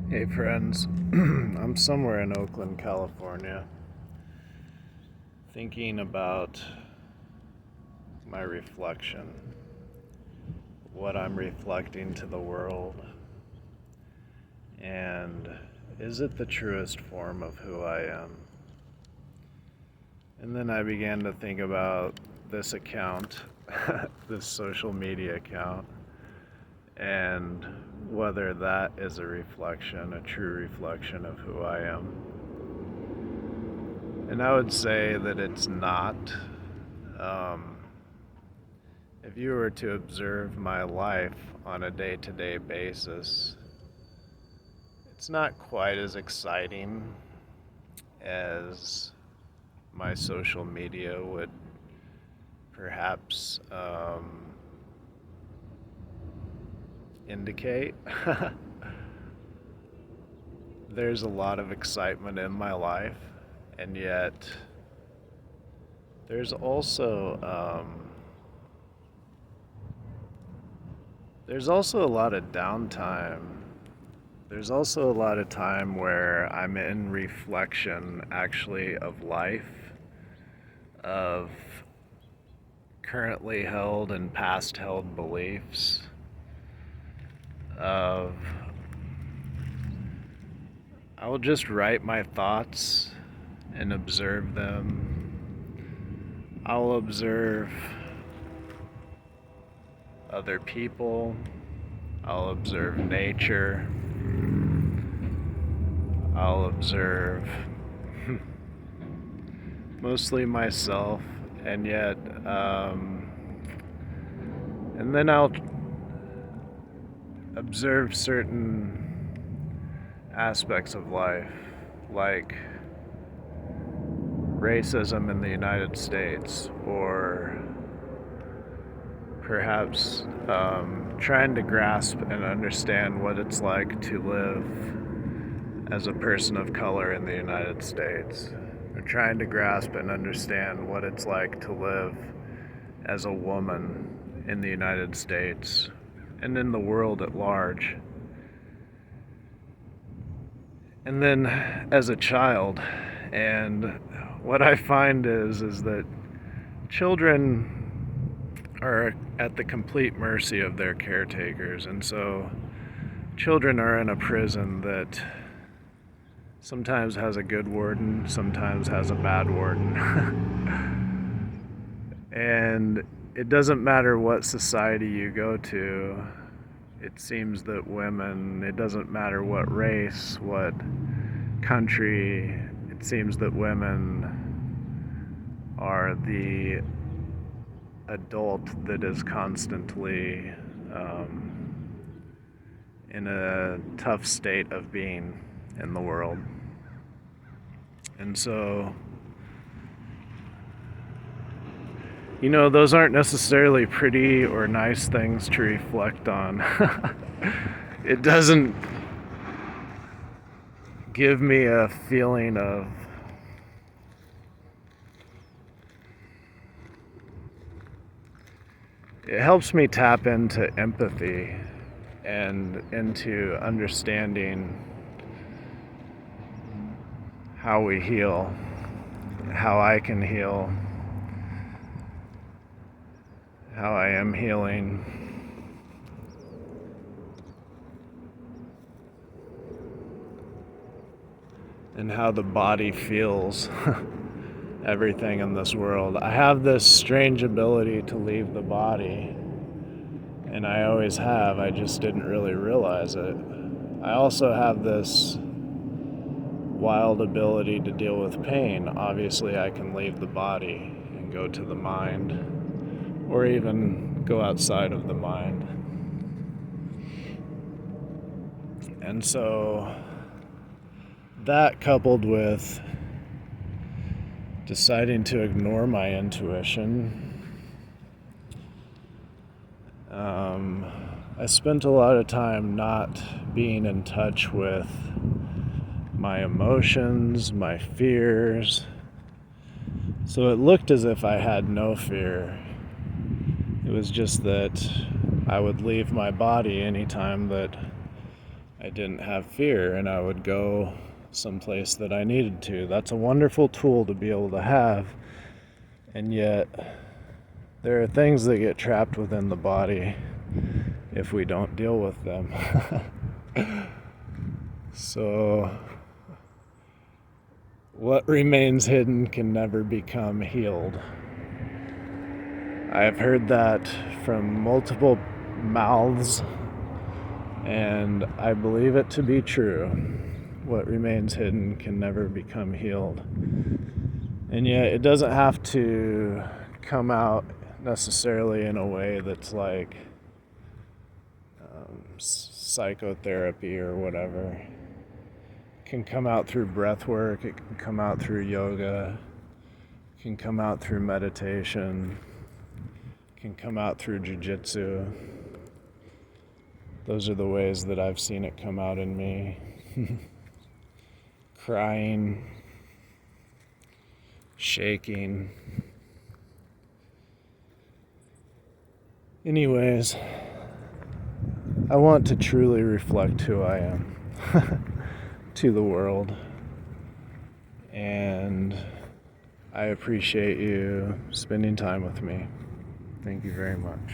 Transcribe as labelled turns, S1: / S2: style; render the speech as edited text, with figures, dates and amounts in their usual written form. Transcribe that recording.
S1: Hey friends, I'm somewhere in Oakland, California, thinking about my reflection, what I'm reflecting to the world, and is it the truest form of who I am? And then I began to think about this account, this social media account, and whether that is a reflection, a true reflection of who I am. And I would say that it's not. Um, if you were to observe my life on a day-to-day basis, it's not quite as exciting as my social media would perhaps indicate. There's a lot of excitement in my life, and yet there's also a lot of downtime. There's also a lot of time where I'm in reflection, actually, of life, of currently held and past held beliefs, of I will just write my thoughts and observe them. I'll observe other people. I'll observe nature. I'll observe mostly myself, and yet, and then I'll observe certain aspects of life, like racism in the United States, or perhaps trying to grasp and understand what it's like to live as a person of color in the United States, or trying to grasp and understand what it's like to live as a woman in the United States and in the world at large. And then as a child, and what I find is that children are at the complete mercy of their caretakers, and so children are in a prison that sometimes has a good warden, sometimes has a bad warden. And it doesn't matter what society you go to, it seems that women, it doesn't matter what race, what country, it seems that women are the adult that is constantly in a tough state of being in the world. And so, those aren't necessarily pretty or nice things to reflect on. It doesn't give me a feeling of it helps me tap into empathy and into understanding how we heal, how I can heal, how I am healing. And how the body feels everything in this world. I have this strange ability to leave the body, and I always have. I just didn't really realize it. I also have this wild ability to deal with pain. Obviously, I can leave the body and go to the mind, or even go outside of the mind. And so that, coupled with deciding to ignore my intuition, I spent a lot of time not being in touch with my emotions, my fears. So it looked as if I had no fear. It was just that I would leave my body anytime that I I didn't have fear and I would go someplace that I needed to. That's a wonderful tool to be able to have. And yet, there are things that get trapped within the body if we don't deal with them. So, what remains hidden can never become healed. I have heard that from multiple mouths, and I believe it to be true. What remains hidden can never become healed. And yet, it doesn't have to come out necessarily in a way that's like psychotherapy or whatever. It can come out through breath work, it can come out through yoga, it can come out through meditation, it can come out through jiu-jitsu. Those are the ways that I've seen it come out in me. Crying, shaking. Anyways, I want to truly reflect who I am to the world. And I appreciate you spending time with me. Thank you very much.